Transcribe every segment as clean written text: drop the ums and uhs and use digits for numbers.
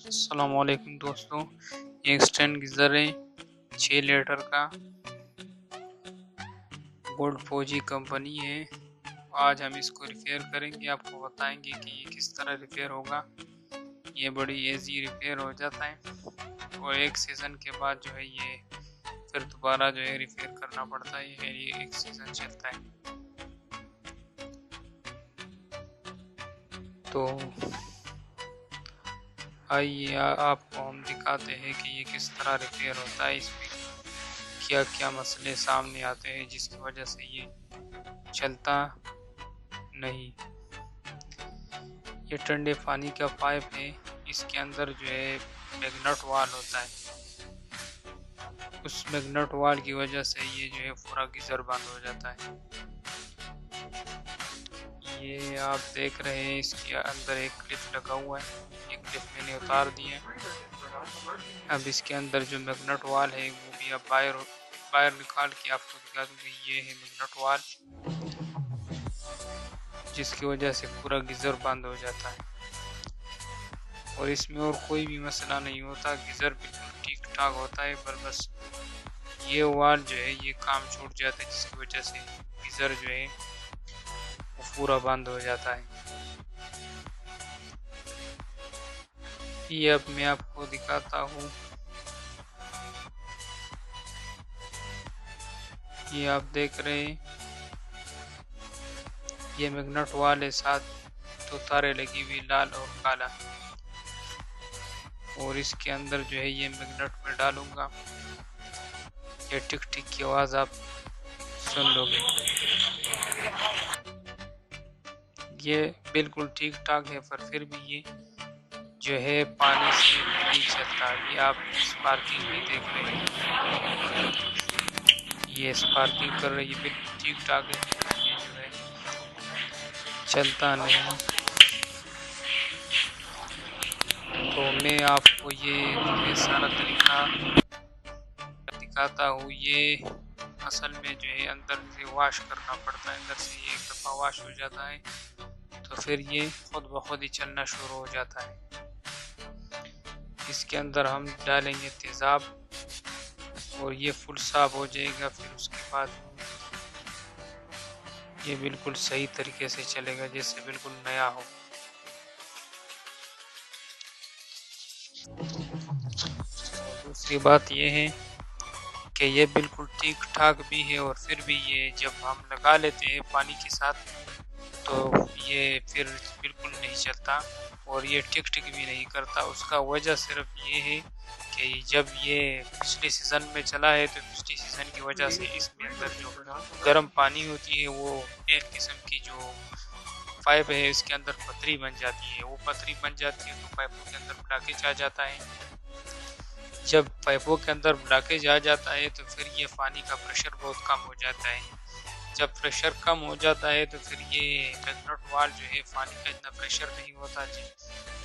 अस्सलामुअलैकुम दोस्तों, एक स्टैंड गीज़र है 6 लीटर का, गोल्ड फौजी कंपनी है। आज हम इसको रिपेयर करेंगे, आपको बताएंगे कि ये किस तरह रिपेयर होगा। ये बड़ी इजी रिपेयर हो जाता है और एक सीज़न के बाद जो है ये फिर दोबारा जो है रिपेयर करना पड़ता है। ये एक सीज़न चलता है। तो आइए आपको हम दिखाते हैं कि ये किस तरह रिपेयर होता है, इसमें क्या क्या मसले सामने आते हैं जिसकी वजह से ये चलता नहीं। ये ठंडे पानी का पाइप है, इसके अंदर जो है मैग्नेट वाल होता है। उस मैग्नेट वाल की वजह से ये जो है पूरा गीज़र बंद हो जाता है। ये आप देख रहे हैं, इसके अंदर एक क्लिप लगा हुआ है। ये क्लिप मैंने उतार दी है। अब इसके अंदर जो मैग्नेट वाल है वो भी अब बाहर निकाल के आपको दिखा दूंगी। ये है मैग्नेट वाल, जिसकी वजह से पूरा गीज़र बंद हो जाता है और इसमें और कोई भी मसला नहीं होता। गीज़र बिल्कुल ठीक ठाक होता है, पर बस ये वाल जो है ये काम छूट जाता है, जिसकी वजह से गीज़र जो है वो पूरा बंद हो जाता है। ये अब मैं आपको दिखाता हूँ। ये आप देख रहे हैं, ये मैग्नेट वाल है, साथ तो तारे लगी हुई लाल और काला। और इसके अंदर जो है ये मैग्नेट में डालूंगा, ये टिक टिक की आवाज़ आप सुन लोगे। ये बिल्कुल ठीक ठाक है, पर फिर भी ये जो है पानी से नहीं चलता। ये आप स्पार्किंग भी देख रहे हैं, ये स्पार्किंग कर रही है, बिल्कुल ठीक ठाक है। ये जो है चलता नहीं। तो मैं आपको ये सारा तरीका दिखाता हूँ। ये असल में जो है अंदर से वॉश करना पड़ता है। अंदर से ये एक दफ़ा वॉश हो जाता है तो फिर ये खुद ब खुद ही चलना शुरू हो जाता है। इसके अंदर हम डालेंगे तेज़ाब और ये फुल साफ हो जाएगा। फिर उसके बाद ये बिल्कुल सही तरीके से चलेगा, जैसे बिल्कुल नया हो। दूसरी बात ये है कि ये बिल्कुल ठीक ठाक भी है, और फिर भी ये जब हम लगा लेते हैं पानी के साथ तो ये फिर बिल्कुल नहीं चलता और ये टिक टिक भी नहीं करता। उसका वजह सिर्फ ये है कि जब ये पिछले सीज़न में चला है तो पिछले सीज़न की वजह से इसमें अंदर जो गर्म पानी होती है वो एक किस्म की जो पाइप है इसके अंदर पथरी बन जाती है। वो पथरी बन जाती है तो पाइपों के अंदर ब्लॉकेज आ जाता है। जब पाइपों के अंदर ब्लॉकेज आ जाता है तो फिर ये पानी का प्रेशर बहुत कम हो जाता है। जब प्रेशर कम हो जाता है तो फिर ये मैग्नेट वाल जो है पानी का इतना प्रेशर नहीं होता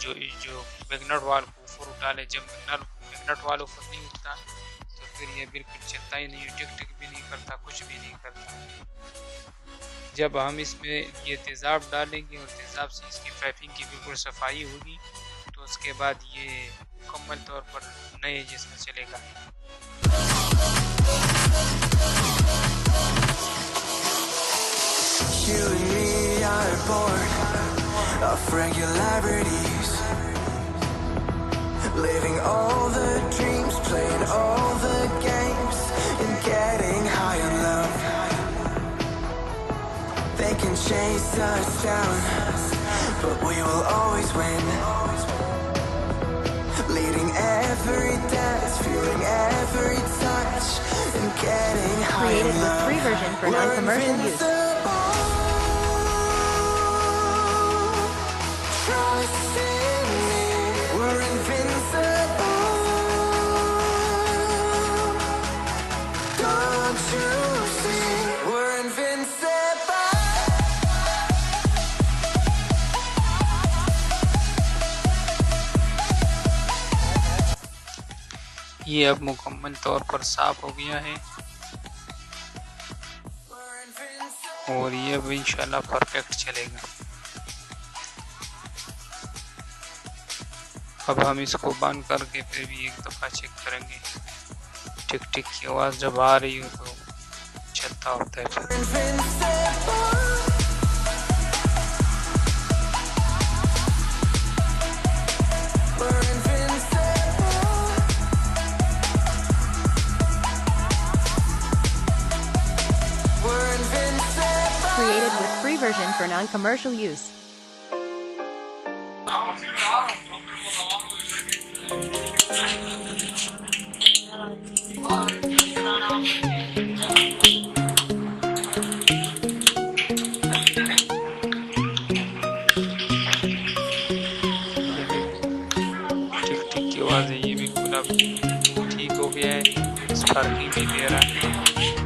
जो जो मैग्नेट वाल को ऊपर उठा ले। जब मैग्नेट वाल ऊपर नहीं उठता तो फिर ये बिल्कुल चलता ही नहीं, टिक टिक भी नहीं करता, कुछ भी नहीं करता। जब हम इसमें ये तेज़ाब डालेंगे और तेज़ाब से इसकी पाइपिंग की बिल्कुल सफाई होगी तो उसके बाद ये मुकम्मल तौर पर नए जैसा चलेगा। You and me are bored of regularities, living all the dreams, playing all the games, and getting high on love. They can chase us down, but we will always win. Leading every dance, feeling every touch, and getting high on love. Created with free version for non-commercial use. Trust in me, we're invincible. Don't you see, we're invincible. ये अब मुकम्मल तौर पर साफ हो गया है और ये अब इंशाल्लाह परफेक्ट चलेगा। अब हम इसको बंद करके फिर भी एक दफ़ा चेक करेंगे। टिक टिक की आवाज़ जब आ रही हो तो चलता होता है फिर। Created with free version for non-commercial use. टिक टिक की आवाज़ है, ये बिल्कुल अब ठीक हो गया है, स्पार्किंग भी दे रहा है।